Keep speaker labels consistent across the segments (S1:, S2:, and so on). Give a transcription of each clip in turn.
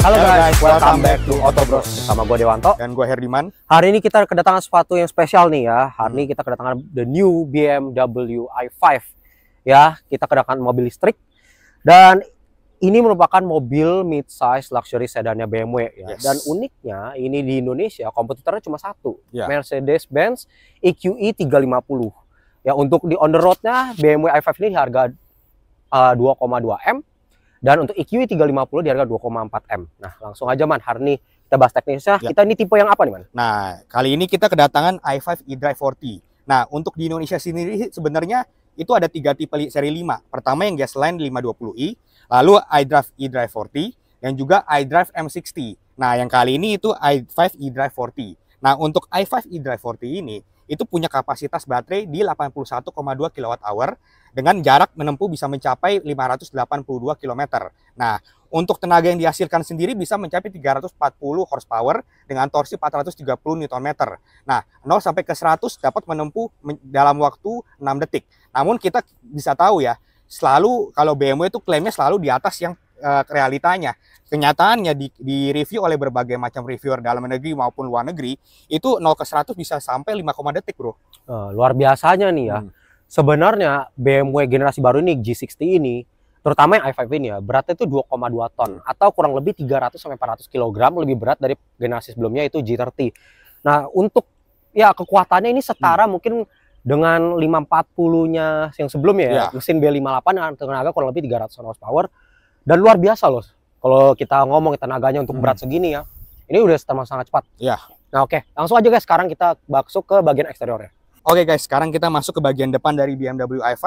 S1: Halo guys, welcome back to Auto Bros. Sama gue Dewanto
S2: dan gue Herdiman.
S1: Hari ini kita kedatangan sepatu yang spesial nih ya. Hari ini kita kedatangan the new BMW i5. Ya, kita kedatangan mobil listrik. Dan ini merupakan mobil mid-size luxury sedannya BMW ya.
S2: Yes.
S1: Dan uniknya ini di Indonesia kompetitornya cuma satu,
S2: Ya.
S1: Mercedes-Benz EQE 350. Ya, untuk di on the road-nya BMW i5 ini di harga 2,2 M. Dan untuk EQE 350 di harga 2,4 M. Nah, langsung aja Man, hari ini kita bahas teknisnya.
S2: Ya.
S1: Kita ini tipe yang apa nih Man?
S2: Nah, kali ini kita kedatangan i5 eDrive 40. Nah, untuk di Indonesia sendiri sebenarnya itu ada 3 tipe seri 5. Pertama yang gasoline 520i, lalu iDrive eDrive 40, dan juga iDrive M60. Nah, yang kali ini itu i5 eDrive 40. Nah, untuk i5 eDrive 40 ini itu punya kapasitas baterai di 81,2 kWh dengan jarak menempuh bisa mencapai 582 km. Nah, untuk tenaga yang dihasilkan sendiri bisa mencapai 340 horsepower dengan torsi 430 Nm. Nah, 0 sampai ke 100 dapat menempuh dalam waktu 6 detik. Namun kita bisa tahu ya, selalu kalau BMW itu klaimnya selalu di atas yang realitanya. Kenyataannya di review oleh berbagai macam reviewer dalam negeri maupun luar negeri, itu 0 ke 100 bisa sampai 5, detik bro.
S1: Luar biasanya nih ya. Sebenarnya BMW generasi baru ini G60 ini, terutama yang i5 ini ya, beratnya itu 2,2 ton atau kurang lebih 300 sampai 400 kg lebih berat dari generasi sebelumnya itu G30. Nah, untuk ya kekuatannya ini setara mungkin dengan 540-nya yang sebelumnya ya, mesin B58 dengan tenaga kurang lebih 300 horsepower. Dan luar biasa loh, kalau kita ngomong tenaganya untuk berat segini ya, ini udah termasuk sangat cepat.
S2: Ya.
S1: Nah oke, langsung aja guys, sekarang kita masuk ke bagian eksteriornya.
S2: Oke guys, sekarang kita masuk ke bagian depan dari BMW i5.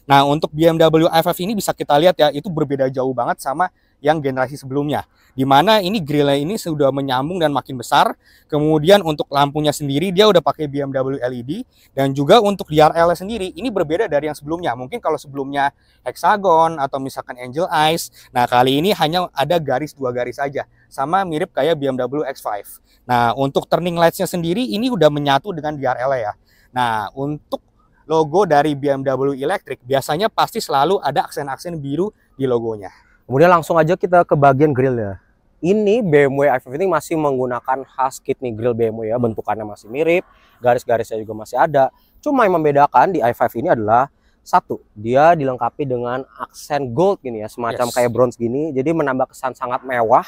S2: Nah, untuk BMW i5 ini bisa kita lihat ya, itu berbeda jauh banget sama yang generasi sebelumnya. Dimana ini grillnya ini sudah menyambung dan makin besar. Kemudian untuk lampunya sendiri dia udah pakai BMW LED. Dan juga untuk DRL sendiri ini berbeda dari yang sebelumnya. Mungkin kalau sebelumnya hexagon atau misalkan angel eyes. Nah, kali ini hanya ada dua garis saja. Sama mirip kayak BMW X5. Nah, untuk turning lights-nya sendiri ini udah menyatu dengan DRL ya. Nah, untuk logo dari BMW Electric biasanya pasti selalu ada aksen-aksen biru di logonya.
S1: Kemudian langsung aja kita ke bagian grillnya. Ini BMW i5 ini masih menggunakan khas kit nih grill BMW ya, bentukannya masih mirip, garis-garisnya juga masih ada. Cuma yang membedakan di i5 ini adalah satu, dia dilengkapi dengan aksen gold gini ya, semacam kayak bronze gini, jadi menambah kesan sangat mewah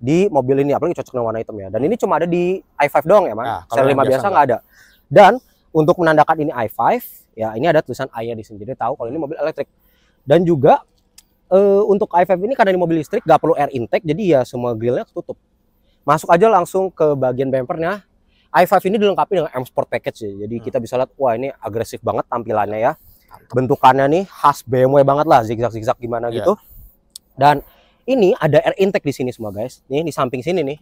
S1: di mobil ini, apalagi cocok dengan warna hitam ya. Dan ini cuma ada di i5 doang ya, Man.
S2: Nah,
S1: seri 5 biasa nggak ada. Dan untuk menandakan ini i5, ya ini ada tulisan I-nya di sini, jadi tahu kalau ini mobil elektrik. Dan juga untuk i5 ini karena ini mobil listrik, nggak perlu air intake, jadi ya semua grillnya ketutup. Masuk aja langsung ke bagian bumpernya. i5 ini dilengkapi dengan M Sport Package ya, jadi kita bisa lihat, wah ini agresif banget tampilannya ya. Bentukannya nih khas BMW banget lah, zigzag-zigzag gimana gitu. Dan ini ada air intake di sini semua guys. Nih di samping sini nih,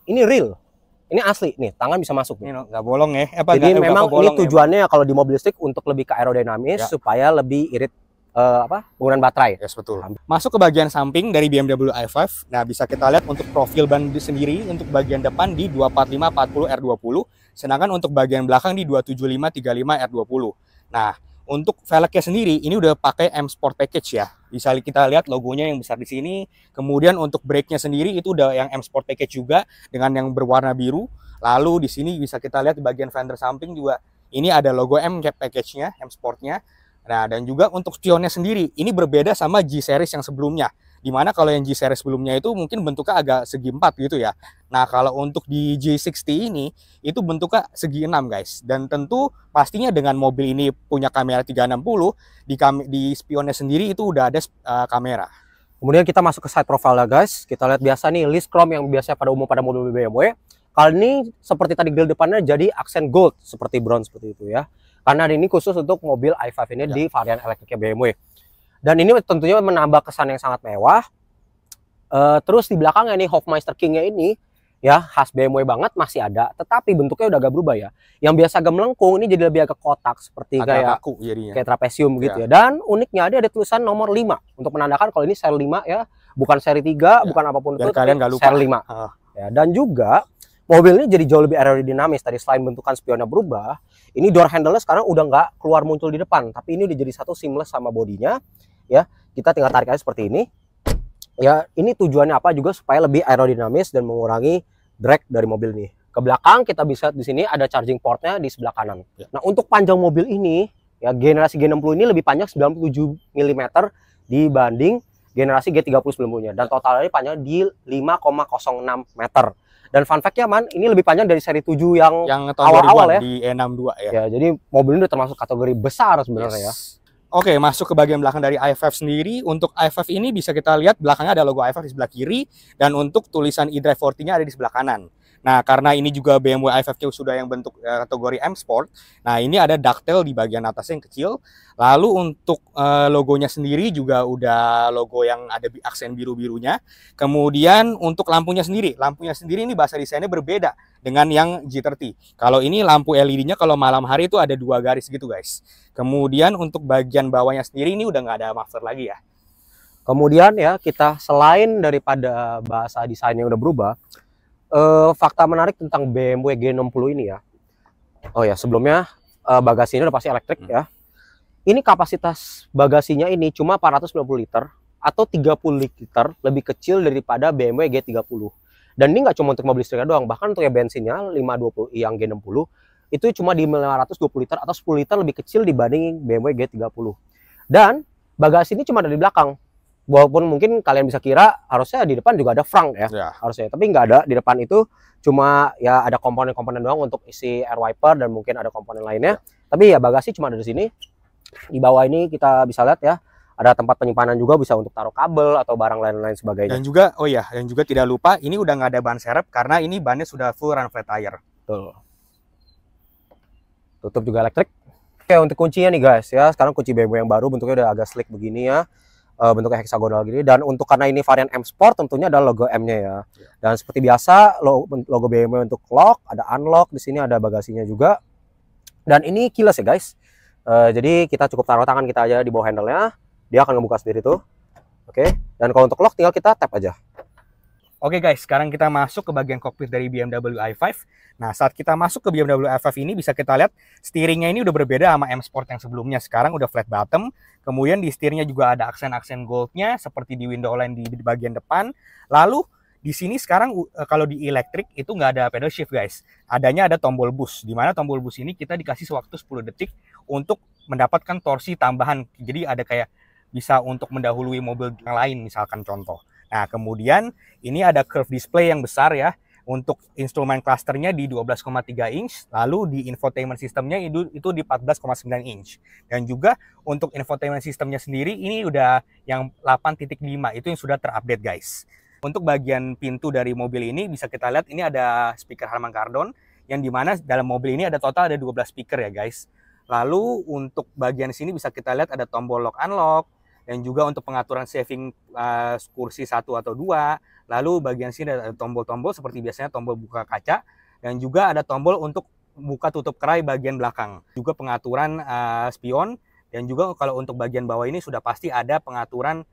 S1: ini real. Ini asli nih, tangan bisa masuk nih.
S2: Ini nggak bolong ya.
S1: Jadi memang ini tujuannya kalau di mobil listrik untuk lebih ke aerodinamis supaya lebih irit penggunaan baterai.
S2: Yes, betul. Masuk ke bagian samping dari BMW i5. Nah, bisa kita lihat untuk profil ban sendiri untuk bagian depan di 245/40 R20, sedangkan untuk bagian belakang di 275/35 R20. Nah, untuk velgnya sendiri ini udah pakai M Sport Package ya. Bisa kita lihat logonya yang besar di sini. Kemudian untuk brake-nya sendiri itu udah yang M Sport Package juga dengan yang berwarna biru. Lalu di sini bisa kita lihat di bagian fender samping juga ini ada logo M Package-nya, M Sport-nya. Nah, dan juga untuk spionnya sendiri ini berbeda sama G-Series yang sebelumnya. Dimana kalau yang G-Series sebelumnya itu mungkin bentuknya agak segi 4 gitu ya. Nah, kalau untuk di G60 ini itu bentuknya segi 6 guys. Dan tentu pastinya dengan mobil ini punya kamera 360, di spionnya sendiri itu udah ada kamera.
S1: Kemudian kita masuk ke side profile ya guys. Kita lihat biasa nih list chrome yang biasa pada umum pada mobil BMW. Kali ini seperti tadi grill depannya jadi aksen gold seperti bronze seperti itu ya. Karena ini khusus untuk mobil i5 ini di varian elektriknya BMW. Dan ini tentunya menambah kesan yang sangat mewah. Terus di belakangnya nih Hofmeister King-nya ini ya khas BMW banget masih ada, tetapi bentuknya udah agak berubah ya. Yang biasa agak melengkung ini jadi lebih agak kotak seperti kayak trapesium gitu ya. Dan uniknya ada tulisan nomor 5 untuk menandakan kalau ini seri 5 ya, bukan seri 3, bukan apapun itu,
S2: kalian nggak lupa
S1: seri 5. Ya, dan juga mobil ini jadi jauh lebih aerodinamis. Tadi selain bentukan spionnya berubah, ini door handle-nya sekarang udah nggak keluar muncul di depan, tapi ini udah jadi satu seamless sama bodinya. Ya, kita tinggal tarik aja seperti ini. Ya, ini tujuannya apa juga supaya lebih aerodinamis dan mengurangi drag dari mobil ini. Ke belakang kita bisa di sini ada charging portnya di sebelah kanan.
S2: Ya.
S1: Nah, untuk panjang mobil ini ya generasi G60 ini lebih panjang 97 mm dibanding generasi G30 sebelumnya dan totalnya panjang di 5,06 meter. Dan fun fact-nya Man, ini lebih panjang dari seri 7 yang awal-awal ya.
S2: Di E62 ya.
S1: Ya, jadi mobil ini termasuk kategori besar sebenarnya ya.
S2: Oke, masuk ke bagian belakang dari i5 sendiri. Untuk i5 ini bisa kita lihat belakangnya ada logo i5 di sebelah kiri dan untuk tulisan eDrive 40-nya ada di sebelah kanan. Nah, karena ini juga BMW i5 sudah yang bentuk kategori M Sport. Nah, ini ada ducktail di bagian atasnya yang kecil. Lalu untuk logonya sendiri juga udah logo yang ada aksen biru-birunya. Kemudian untuk lampunya sendiri ini bahasa desainnya berbeda dengan yang G30. Kalau ini lampu LED-nya kalau malam hari itu ada 2 garis gitu guys. Kemudian untuk bagian bawahnya sendiri ini udah nggak ada muffler lagi ya.
S1: Kemudian ya kita selain daripada bahasa desainnya udah berubah, fakta menarik tentang BMW G60 ini ya. Oh ya, sebelumnya bagasi ini udah pasti elektrik ya. Ini kapasitas bagasinya ini cuma 490 liter atau 30 liter lebih kecil daripada BMW G30. Dan ini nggak cuma untuk mobil listriknya doang, bahkan untuk yang bensinnya 520i yang G60 itu cuma di 520 liter atau 10 liter lebih kecil dibanding BMW G30. Dan bagasi ini cuma ada di belakang. Walaupun mungkin kalian bisa kira harusnya di depan juga ada frunk ya, harusnya, tapi nggak ada. Di depan itu cuma ya ada komponen-komponen doang untuk isi air wiper dan mungkin ada komponen lainnya. Tapi ya bagasi cuma ada di sini. Di bawah ini kita bisa lihat ya, ada tempat penyimpanan juga, bisa untuk taruh kabel atau barang lain-lain sebagainya.
S2: Dan juga, oh ya, dan juga tidak lupa ini udah nggak ada ban serep karena ini bannya sudah full run flat tire.
S1: Betul. Tutup juga elektrik. Oke, untuk kuncinya nih guys ya, sekarang kunci BMW yang baru bentuknya udah agak slick begini ya, bentuknya heksagonal gini. Dan untuk karena ini varian M Sport tentunya ada logo M-nya ya. Dan seperti biasa logo BMW untuk lock, ada unlock, di sini ada bagasinya juga. Dan ini keyless ya guys. Jadi kita cukup taruh tangan kita aja di bawah handle-nya, dia akan ngebuka sendiri tuh. Oke, dan kalau untuk lock tinggal kita tap aja.
S2: Oke guys, sekarang kita masuk ke bagian kokpit dari BMW i5. Nah, saat kita masuk ke BMW i5 ini bisa kita lihat steeringnya ini udah berbeda sama M Sport yang sebelumnya. Sekarang udah flat bottom, kemudian di setirnya juga ada aksen-aksen goldnya seperti di window line di bagian depan. Lalu di sini sekarang kalau di elektrik itu nggak ada pedal shift guys. Adanya ada tombol boost, di mana tombol boost ini kita dikasih waktu 10 detik untuk mendapatkan torsi tambahan. Jadi ada kayak bisa untuk mendahului mobil yang lain misalkan contoh. Nah kemudian ini ada curve display yang besar ya. Untuk instrumen clusternya di 12,3 inch, lalu di infotainment sistemnya itu di 14,9 inch. Dan juga untuk infotainment sistemnya sendiri ini udah yang 8.5, itu yang sudah terupdate guys. Untuk bagian pintu dari mobil ini bisa kita lihat ini ada speaker Harman Kardon yang dimana dalam mobil ini ada total ada 12 speaker ya guys. Lalu untuk bagian sini bisa kita lihat ada tombol lock unlock dan juga untuk pengaturan saving kursi 1 atau 2. Lalu bagian sini ada tombol-tombol seperti biasanya tombol buka kaca dan juga ada tombol untuk buka tutup kerai bagian belakang. Juga pengaturan spion dan juga kalau untuk bagian bawah ini sudah pasti ada pengaturan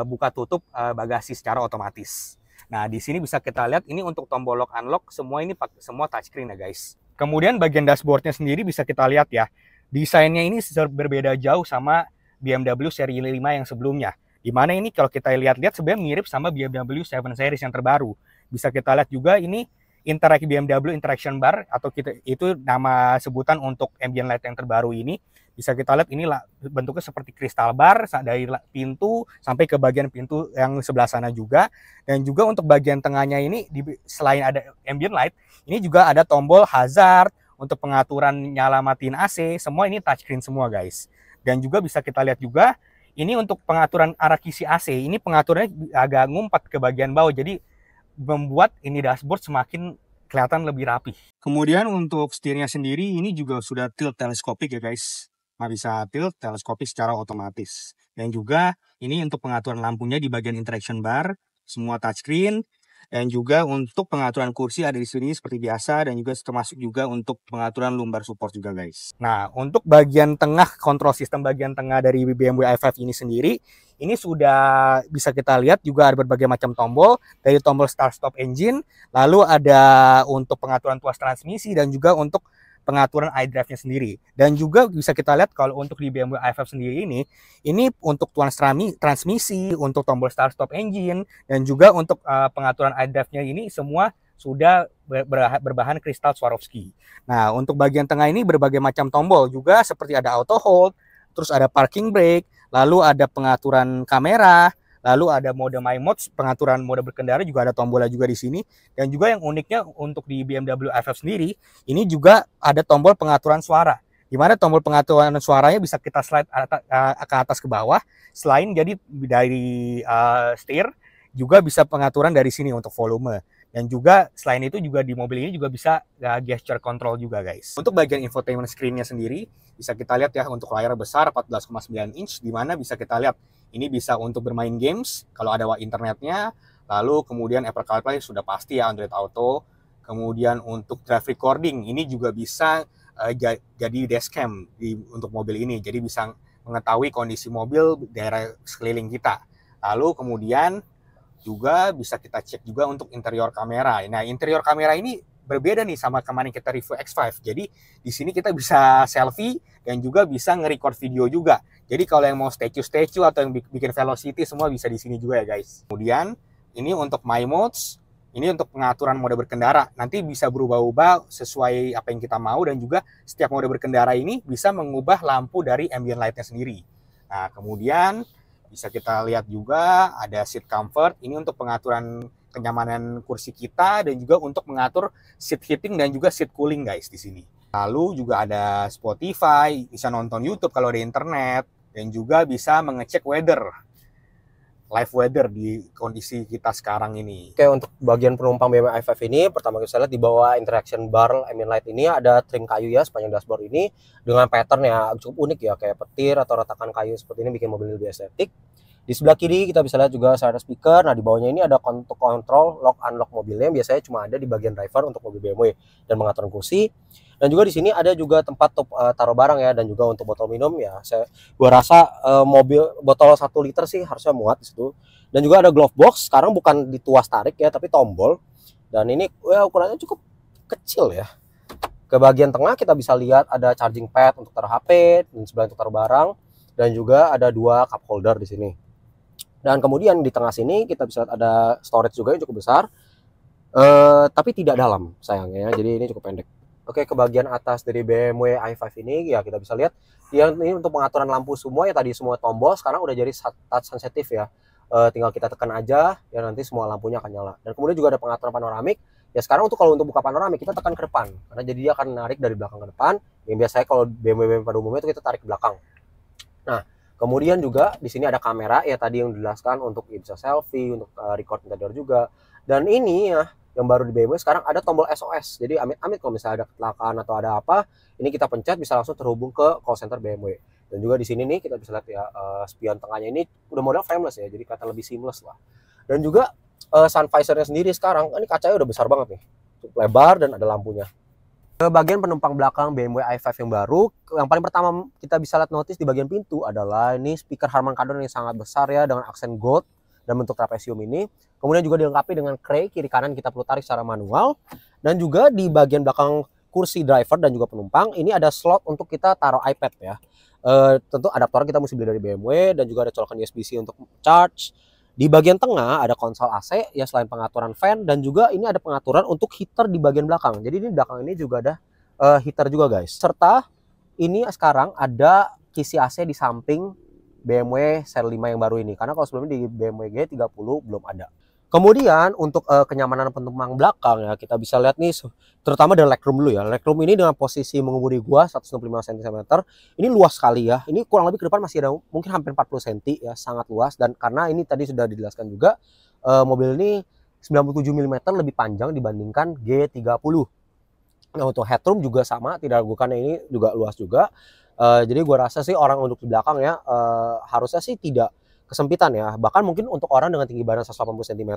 S2: buka tutup bagasi secara otomatis. Nah, di sini bisa kita lihat ini untuk tombol lock unlock semua ini semua touchscreen ya guys. Kemudian bagian dashboardnya sendiri bisa kita lihat ya. Desainnya ini berbeda jauh sama BMW seri 5 yang sebelumnya. Dimana ini kalau kita lihat-lihat sebenarnya mirip sama BMW 7 Series yang terbaru. Bisa kita lihat juga ini BMW Interaction Bar atau itu nama sebutan untuk ambient light yang terbaru ini. Bisa kita lihat ini bentuknya seperti kristal bar dari pintu sampai ke bagian pintu yang sebelah sana juga. Dan juga untuk bagian tengahnya ini selain ada ambient light, ini juga ada tombol hazard untuk pengaturan nyala matiin AC. Semua ini touchscreen semua guys. Dan juga bisa kita lihat juga ini untuk pengaturan arah kisi AC. Ini pengaturannya agak ngumpat ke bagian bawah. Jadi membuat ini dashboard semakin kelihatan lebih rapi. Kemudian untuk setirnya sendiri ini juga sudah tilt teleskopik ya guys. Bisa tilt teleskopik secara otomatis. Dan juga ini untuk pengaturan lampunya di bagian interaction bar, semua touchscreen. Dan juga untuk pengaturan kursi ada di sini seperti biasa dan juga termasuk juga untuk pengaturan lumbar support juga guys. Nah, untuk bagian tengah kontrol sistem bagian tengah dari BMW i5 ini sendiri, ini sudah bisa kita lihat juga ada berbagai macam tombol, dari tombol start stop engine, lalu ada untuk pengaturan tuas transmisi dan juga untuk pengaturan iDrive-nya sendiri. Dan juga bisa kita lihat kalau untuk di BMW i5 sendiri ini untuk transmisi, untuk tombol start stop engine, dan juga untuk pengaturan iDrive-nya ini semua sudah berbahan kristal Swarovski. Nah, untuk bagian tengah ini berbagai macam tombol juga, seperti ada auto hold, terus ada parking brake, lalu ada pengaturan kamera, lalu ada mode My Modes, pengaturan mode berkendara juga ada tombolnya juga di sini. Dan juga yang uniknya untuk di BMW i5 sendiri, ini juga ada tombol pengaturan suara. Di mana tombol pengaturan suaranya bisa kita slide ke atas ke bawah. Selain jadi dari setir, juga bisa pengaturan dari sini untuk volume. Dan juga selain itu juga di mobil ini juga bisa gesture control juga guys. Untuk bagian infotainment screen-nya sendiri bisa kita lihat ya, untuk layar besar 14,9 inch, di mana bisa kita lihat ini bisa untuk bermain games kalau ada internetnya. Lalu kemudian Apple CarPlay sudah pasti ya, Android Auto. Kemudian untuk drive recording ini juga bisa jadi dashcam untuk mobil ini. Jadi bisa mengetahui kondisi mobil daerah sekeliling kita. Lalu kemudian juga bisa kita cek juga untuk interior kamera. Nah, interior kamera ini berbeda nih sama kemarin kita review X5. Jadi di sini kita bisa selfie dan juga bisa nge-record video juga. Jadi kalau yang mau statue atau yang bikin velocity semua bisa di sini juga ya guys. Kemudian ini untuk My Modes, ini untuk pengaturan mode berkendara. Nanti bisa berubah-ubah sesuai apa yang kita mau, dan juga setiap mode berkendara ini bisa mengubah lampu dari ambient light-nya sendiri. Nah, kemudian bisa kita lihat juga ada seat comfort, ini untuk pengaturan kenyamanan kursi kita, dan juga untuk mengatur seat heating dan juga seat cooling guys di sini. Lalu juga ada Spotify, bisa nonton YouTube kalau ada internet, dan juga bisa mengecek live weather di kondisi kita sekarang ini.
S1: Oke, untuk bagian penumpang BMW i5 ini, pertama kita lihat di bawah interaction bar ambient light ini ada trim kayu ya sepanjang dashboard ini, dengan pattern ya cukup unik ya, kayak petir atau retakan kayu seperti ini bikin mobil lebih estetik. Di sebelah kiri kita bisa lihat juga ada speaker. Nah, di bawahnya ini ada untuk kontrol lock unlock mobilnya, yang biasanya cuma ada di bagian driver untuk mobil BMW dan pengaturan kursi. Dan juga di sini ada juga tempat taruh barang ya, dan juga untuk botol minum ya. Gua rasa mobil botol 1 liter sih harusnya muat di situ. Dan juga ada glove box, sekarang bukan dituas tarik ya, tapi tombol. Dan ini ya, ukurannya cukup kecil ya. Ke bagian tengah kita bisa lihat ada charging pad untuk taruh HP, dan sebelah untuk taruh barang, dan juga ada 2 cup holder di sini. Dan kemudian di tengah sini kita bisa lihat ada storage juga yang cukup besar, tapi tidak dalam sayangnya, jadi ini cukup pendek. Oke, ke bagian atas dari BMW i5 ini ya kita bisa lihat yang ini untuk pengaturan lampu semua ya, tadi semua tombol sekarang udah jadi touch sensitif ya. Tinggal kita tekan aja ya, nanti semua lampunya akan nyala. Dan kemudian juga ada pengaturan panoramik. Ya sekarang kalau untuk buka panoramik kita tekan ke depan, karena jadi dia akan narik dari belakang ke depan. Yang biasanya kalau BMW pada umumnya itu kita tarik ke belakang. Nah, kemudian juga di sini ada kamera ya, tadi yang dijelaskan untuk bisa selfie, untuk record interior juga. Dan ini ya yang baru di BMW sekarang ada tombol SOS. Jadi amit-amit kalau misalnya ada kecelakaan atau ada apa, ini kita pencet bisa langsung terhubung ke call center BMW. Dan juga di sini nih kita bisa lihat ya, spion tengahnya ini udah model frameless ya, jadi kata lebih seamless lah. Dan juga sun visor-nya sendiri sekarang ini kacanya udah besar banget nih, cukup lebar dan ada lampunya. Ke bagian penumpang belakang BMW i5 yang baru, yang paling pertama kita bisa lihat notice di bagian pintu adalah ini speaker Harman Kardon yang sangat besar ya, dengan aksen gold dan bentuk trapesium ini. Kemudian juga dilengkapi dengan cray kiri kanan kita perlu tarik secara manual. Dan juga di bagian belakang kursi driver dan juga penumpang ini ada slot untuk kita taruh iPad ya. Tentu adaptor kita mesti beli dari BMW, dan juga ada colokan USB-C untuk charge. Di bagian tengah ada konsol AC ya, selain pengaturan fan, dan juga ini ada pengaturan untuk heater di bagian belakang. Jadi ini belakang ini juga ada heater juga guys. Serta ini sekarang ada kisi AC di samping BMW seri 5 yang baru ini, karena kalau sebelumnya di BMW G30 belum ada. Kemudian untuk kenyamanan penumpang belakang ya, kita bisa lihat nih terutama dari legroom dulu ya. Legroom ini dengan posisi mengemudi gua 165 cm ini luas sekali ya. Ini kurang lebih ke depan masih ada mungkin hampir 40 cm ya, sangat luas. Dan karena ini tadi sudah dijelaskan juga, mobil ini 97 mm lebih panjang dibandingkan G30. Nah, untuk headroom juga sama, tidak ragukan, ini juga luas juga. Jadi gua rasa sih orang untuk di belakang ya harusnya sih tidak kesempitan ya. Bahkan mungkin untuk orang dengan tinggi badan 180 cm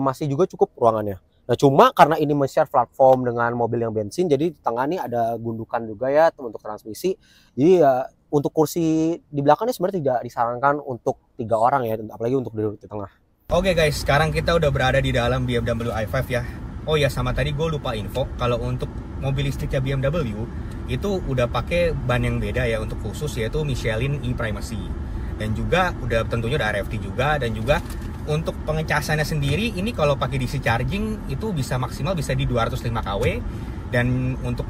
S1: masih juga cukup ruangannya. Nah, cuma karena ini men-share platform dengan mobil yang bensin, jadi di tengah nih ada gundukan juga ya untuk transmisi. Jadi ya untuk kursi di belakang ini sebenarnya tidak disarankan untuk 3 orang ya, apalagi untuk duduk di tengah.
S2: Oke guys, sekarang kita udah berada di dalam BMW i5 ya. Oh ya, sama tadi gue lupa info, kalau untuk mobil listriknya BMW itu udah pakai ban yang beda ya untuk khusus, yaitu Michelin e-Primacy. Dan juga udah tentunya ada RFT juga, dan juga untuk pengecasannya sendiri ini kalau pakai DC charging itu bisa maksimal bisa di 205 kW, dan untuk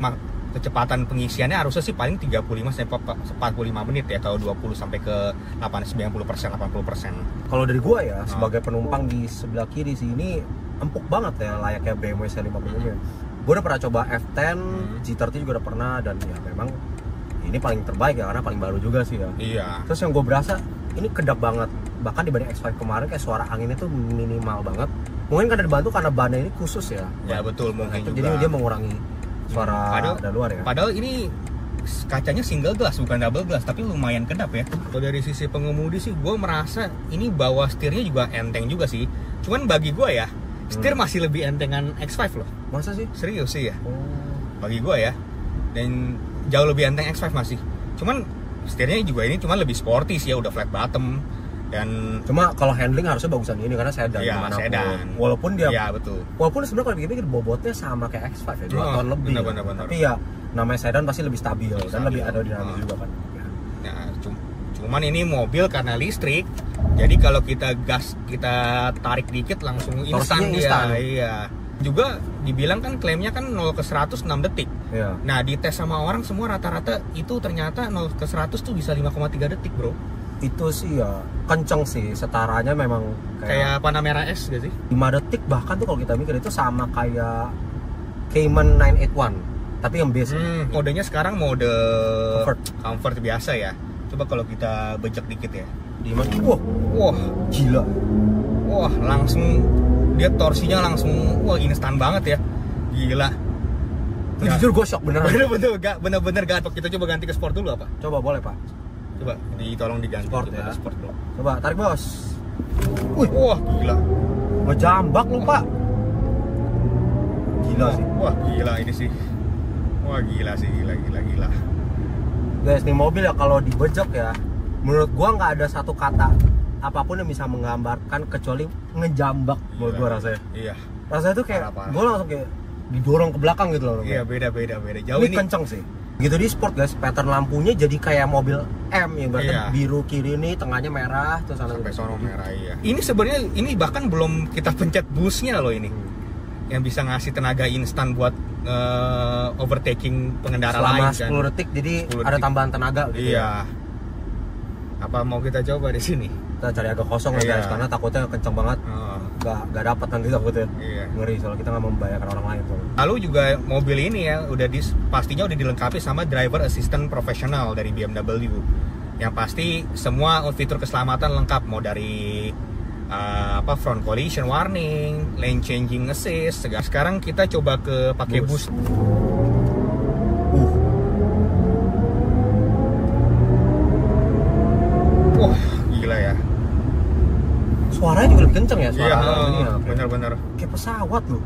S2: kecepatan pengisiannya harusnya sih paling 35 sampai 45 menit ya, kalau 20 sampai ke 90%, 80%.
S1: Kalau dari gua ya, sebagai penumpang di sebelah kiri sih, ini empuk banget ya, layaknya BMW C50 ini. Gue udah pernah coba F10, G30 juga udah pernah, dan ya memang ini paling terbaik ya, karena paling baru juga sih ya.
S2: Iya.
S1: Terus yang gue berasa, ini kedap banget. Bahkan dibanding X5 kemarin, kayak suara anginnya tuh minimal banget. Mungkin karena dibantu karena bannya ini khusus ya.
S2: Ya betul, mungkin juga.
S1: Jadi dia mengurangi suara dari luar ya.
S2: Padahal ini kacanya single glass bukan double glass, tapi lumayan kedap ya. Kalau dari sisi pengemudi sih, gue merasa ini bawa setirnya juga enteng juga sih. Cuman bagi gue ya, setir masih lebih entengan X5 loh.
S1: Masa sih?
S2: Serius sih ya.
S1: Oh.
S2: Bagi gue ya. Dan jauh lebih enteng X5 masih. Cuman setirnya juga ini cuma lebih sporty sih ya, udah flat bottom. Dan
S1: cuma kalau handling harusnya bagusan ini karena sedan.
S2: Iya, sedan.
S1: Walaupun dia,
S2: ya betul.
S1: Walaupun sebenarnya kalau dipikir bobotnya sama kayak X5 ya, 2 ton lebih.
S2: Benar.
S1: Tapi ya namanya sedan pasti lebih stabil dan lebih aerodinamis juga kan.
S2: Nah, cuman ini mobil karena listrik, jadi kalau kita gas, kita tarik dikit langsung instan dia. Iya. Juga dibilang kan klaimnya kan 0 ke 100 6 detik.
S1: Iya.
S2: Nah, dites sama orang semua rata-rata itu ternyata 0 ke 100 tuh bisa 5,3 detik, Bro.
S1: Itu sih ya kenceng sih, setaranya memang
S2: kayak Panamera S gak sih?
S1: 5 detik bahkan tuh kalau kita mikir itu sama kayak Cayman 981, tapi yang base.
S2: Modenya sekarang mode comfort biasa ya. Coba kalau kita bejek dikit ya.
S1: Di mana?
S2: Wah,
S1: gila.
S2: Wah, langsung dia torsinya langsung instan banget ya. Gila.
S1: Ya. Jujur gue shock beneran.
S2: Bener-bener gak. Kita coba ganti ke sport dulu apa?
S1: Coba boleh Pak.
S2: Coba tolong diganti
S1: sport ya.
S2: Sport dulu.
S1: Coba tarik bos.
S2: Wah gila.
S1: Ngejambak lu Pak. Gila sih.
S2: Wah gila ini sih. Wah gila sih, gila.
S1: Guys, nih mobil ya kalau dibejek ya, menurut gua nggak ada satu kata apapun yang bisa menggambarkan kecuali ngejambak. Menurut gua rasanya. Iya. Rasanya tuh kayak gua langsung kayak didorong ke belakang gitu loh.
S2: Iya, beda. Jauh
S1: ini kenceng sih. Gitu di sport guys, pattern lampunya jadi kayak mobil M yang berarti biru kiri ini, tengahnya merah, terus
S2: sampai sono merah. Iya. Ini sebenarnya ini bahkan belum kita pencet busnya loh ini. Yang bisa ngasih tenaga instan buat overtaking pengendara lain kan.
S1: Selama 10 detik, jadi 10 ada tambahan tenaga gitu.
S2: Iya. Apa mau kita coba di sini?
S1: Kita cari agak kosong ya guys, karena takutnya kenceng banget. Gak dapat nanti takutnya. Ngeri soalnya kita nggak membahayakan orang lain tuh.
S2: Lalu juga mobil ini ya pastinya udah dilengkapi sama driver assistant profesional dari BMW. Yang pasti semua fitur keselamatan lengkap, mau dari front collision warning, lane changing assist. Sekarang kita coba ke pakai bus. Wah, gila ya.
S1: Suaranya juga lebih kenceng ya suara ini ya.
S2: Bener-bener.
S1: Kayak pesawat loh.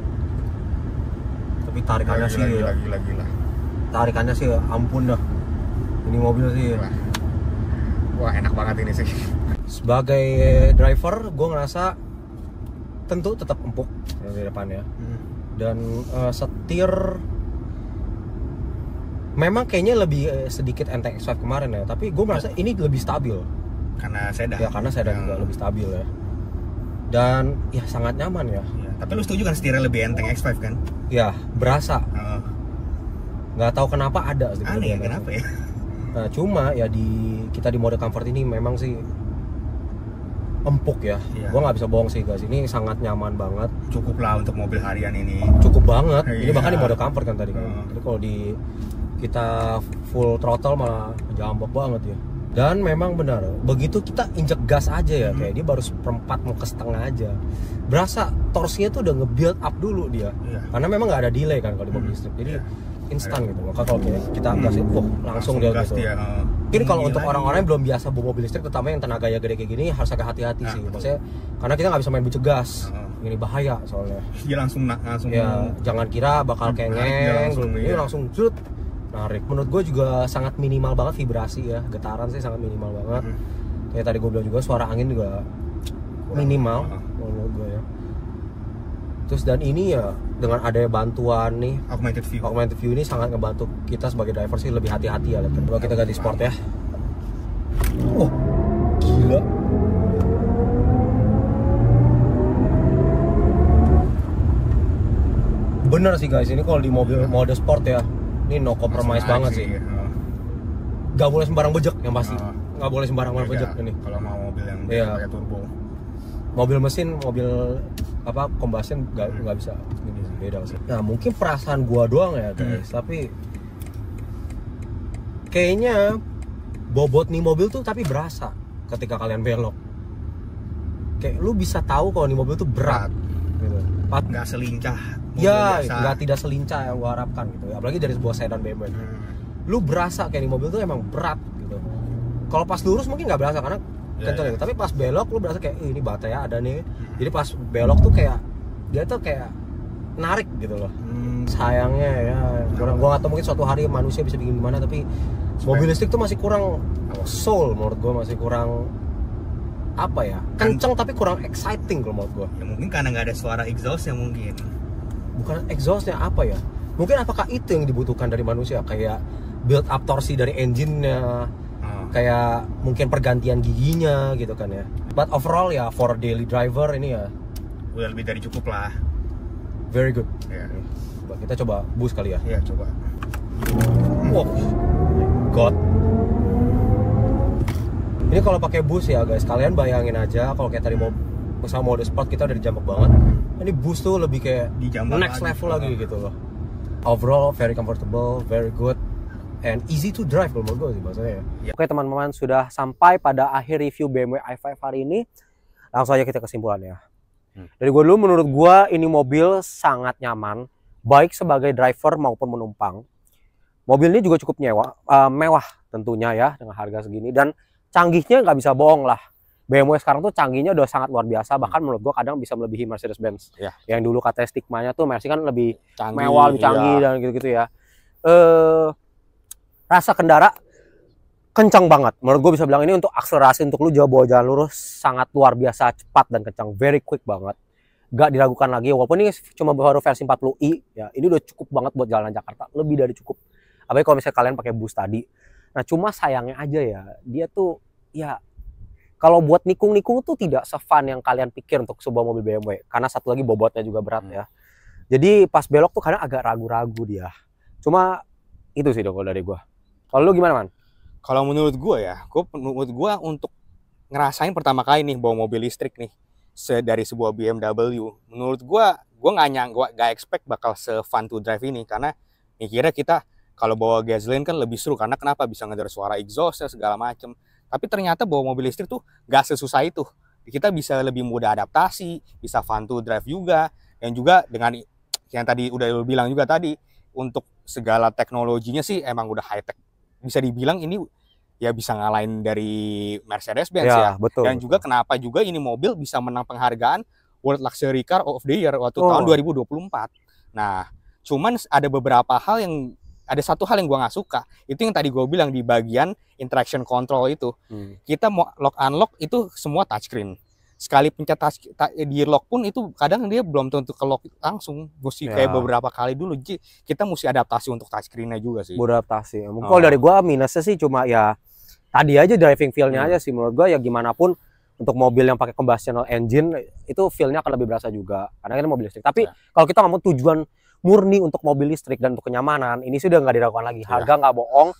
S1: Tapi tarikannya
S2: gila.
S1: Tarikannya sih ampun dah. Ini mobil sih.
S2: Wah, enak banget ini sih.
S1: Sebagai driver, gue ngerasa tentu tetap empuk di depan ya. Dan setir memang kayaknya lebih sedikit enteng X5 kemarin ya. Tapi gue merasa ini lebih stabil.
S2: Karena sedan.
S1: Ya karena sedan juga lebih stabil ya. Dan ya sangat nyaman ya.
S2: Tapi lu setuju kan setirnya lebih enteng X5 kan?
S1: Ya, berasa. Nggak tahu kenapa ada.
S2: Aneh ya, kenapa ya?
S1: Nah, cuma ya kita di mode comfort ini memang sih empuk ya. Gua nggak bisa bohong sih guys, ini sangat nyaman banget.
S2: Cukup lah untuk mobil harian ini.
S1: Cukup banget. Ini bahkan di mode comfort kan tadi kan. Jadi kalau kita full throttle malah jambak banget ya. Dan memang benar, begitu kita injek gas aja ya, kayak dia baru seperempat mau ke setengah aja, berasa torsinya tuh udah nge-build up dulu dia. Karena memang nggak ada delay kan kalau di mobil listrik, jadi instan gitu. Maka kalau kita gasin, langsung dia gitu. Mungkin kalau untuk orang-orang yang belum biasa bawa mobil listrik, terutama yang tenaganya gede kayak gini, harus agak hati-hati sih. Maksudnya karena kita nggak bisa main bucek gas, ini bahaya soalnya.
S2: Dia langsung
S1: ya, jangan kira bakal kengeng, ini langsung jut. Narik. Menurut gue juga sangat minimal banget vibrasi ya, getaran sih sangat minimal banget. Kayak tadi gue bilang juga suara angin juga minimal menurut gue ya. Terus dan ini ya dengan adanya bantuan nih
S2: Augmented view
S1: ini sangat ngebantu kita sebagai driver sih lebih hati-hati ya. Coba kita ganti sport ya. Oh, gila. Bener sih guys, ini kalau di mobil mode sport ya, ini no compromise banget sih. Gak boleh sembarang bejek yang pasti. Gak boleh sembarang bejek ini.
S2: Kalau mau mobil yang pakai turbo.
S1: Mobil mesin, mobil apa combustion nggak bisa. Ini beda sih. Nah mungkin perasaan gua doang ya guys, tapi kayaknya bobot nih mobil tuh tapi berasa ketika kalian belok. Kayak lu bisa tahu kalau nih mobil tuh berat. Gitu.
S2: Nggak selincah.
S1: Ya, nggak tidak selincah yang gua harapkan gitu. Apalagi dari sebuah sedan BMW. Lu berasa kayak nih mobil tuh emang berat gitu. Kalau pas lurus mungkin nggak berasa karena kenceng gitu. Tapi pas belok lu berasa kayak ini baterai ada nih. Jadi pas belok tuh kayak dia tuh kayak narik gitu loh. Sayangnya ya kurang. Gua nggak tahu mungkin suatu hari manusia bisa bikin gimana, tapi mobil listrik tuh masih kurang soul menurut gua, masih kurang apa ya, kenceng tapi kurang exciting kalau menurut gua.
S2: Ya mungkin karena nggak ada suara exhaustnya mungkin.
S1: Bukan exhaustnya apa ya? Mungkin apakah itu yang dibutuhkan dari manusia, kayak build up torsi dari engine-nya, kayak mungkin pergantian giginya gitu kan ya. But overall ya for daily driver ini ya
S2: udah lebih dari cukup lah.
S1: Very good.
S2: Ya.
S1: Kita coba boost kali ya.
S2: Iya coba.
S1: Wow, God. Ini kalau pakai boost ya guys, kalian bayangin aja kalau kayak tadi mau bersama mode sport kita udah dijambak banget. Ini boost tuh lebih kayak
S2: dijambak
S1: next level lagi gitu loh. Overall very comfortable, very good, and easy to drive kalau menurut gue sih bahasanya ya. Oke teman-teman, sudah sampai pada akhir review BMW i5 hari ini. Langsung aja kita kesimpulannya. Dari gue dulu, menurut gue ini mobil sangat nyaman, baik sebagai driver maupun menumpang. Mobil ini juga cukup mewah tentunya ya dengan harga segini, dan canggihnya nggak bisa bohong lah. BMW sekarang tuh canggihnya udah sangat luar biasa, bahkan menurut gua kadang bisa melebihi Mercedes-Benz.
S2: Ya.
S1: Yang dulu katanya stigmanya tuh Mercedes kan lebih
S2: canggih,
S1: mewah, lebih canggih dan gitu-gitu ya. Rasa kendara kencang banget. Menurut gua bisa bilang ini untuk akselerasi untuk lu bawa jalan lurus sangat luar biasa cepat dan kencang, very quick banget. Gak diragukan lagi, walaupun ini cuma baru versi 40i ya, ini udah cukup banget buat jalanan Jakarta, lebih dari cukup. Apalagi kalau misalnya kalian pakai boost tadi. Nah cuma sayangnya aja ya, dia tuh ya kalau buat nikung-nikung tuh tidak se-fun yang kalian pikir untuk sebuah mobil BMW. Karena satu lagi bobotnya juga berat ya. Jadi pas belok tuh kadang agak ragu-ragu dia. Cuma itu sih dong kalau dari gua. Kalau lu gimana man?
S2: Kalau menurut gua ya, menurut gua untuk ngerasain pertama kali nih bawa mobil listrik nih dari sebuah BMW. Menurut gua nggak expect bakal se-fun to drive ini, karena mikirnya kita kalau bawa gasoline kan lebih seru karena kenapa bisa ngedengar suara exhaustnya segala macem. Tapi ternyata bawa mobil listrik tuh gak sesusah itu. Kita bisa lebih mudah adaptasi, bisa fun to drive juga, dan juga dengan yang tadi udah lu bilang juga tadi, untuk segala teknologinya sih emang udah high tech. Bisa dibilang ini ya bisa ngalahin dari Mercedes-Benz ya.
S1: Betul,
S2: dan
S1: betul.
S2: juga kenapa juga ini mobil bisa menang penghargaan World Luxury Car of the Year waktu tahun 2024. Nah, cuman ada satu hal yang gua nggak suka, itu yang tadi gue bilang di bagian interaction control itu. Kita mau lock unlock itu semua touchscreen. Sekali pencet di lock pun itu kadang dia belum tentu ke lock langsung, mesti kayak beberapa kali dulu. Kita mesti adaptasi untuk touchscreen-nya juga sih.
S1: Beradaptasi. Mungkin kalau dari gua minusnya sih cuma ya tadi aja driving feel-nya aja sih menurut gua, ya gimana pun untuk mobil yang pakai combustion engine itu feel-nya akan lebih berasa juga karena kan mobil listrik. Tapi kalau kita ngomong tujuan murni untuk mobil listrik dan untuk kenyamanan, ini sudah nggak diragukan lagi. Harga nggak bohong,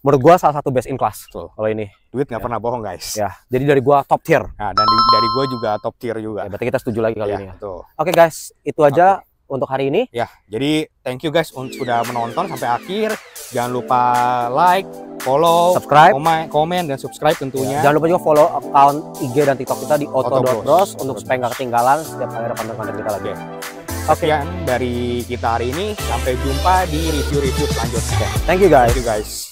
S1: menurut gua salah satu best in class kalau ini.
S2: Duit nggak pernah bohong guys.
S1: Ya, jadi dari gua top tier.
S2: Nah, dan dari gua juga top tier juga.
S1: Ya, berarti kita setuju lagi kali ini.
S2: Betul.
S1: Oke guys, itu aja untuk hari ini.
S2: Ya, jadi thank you guys sudah menonton sampai akhir. Jangan lupa like, follow,
S1: subscribe,
S2: komen dan subscribe tentunya.
S1: Jangan lupa juga follow account IG dan TikTok kita di auto.bros untuk supaya nggak ketinggalan setiap kali ada konten-konten kita lagi.
S2: Sekian dari kita hari ini. Sampai jumpa di review-review selanjutnya.
S1: Thank you guys.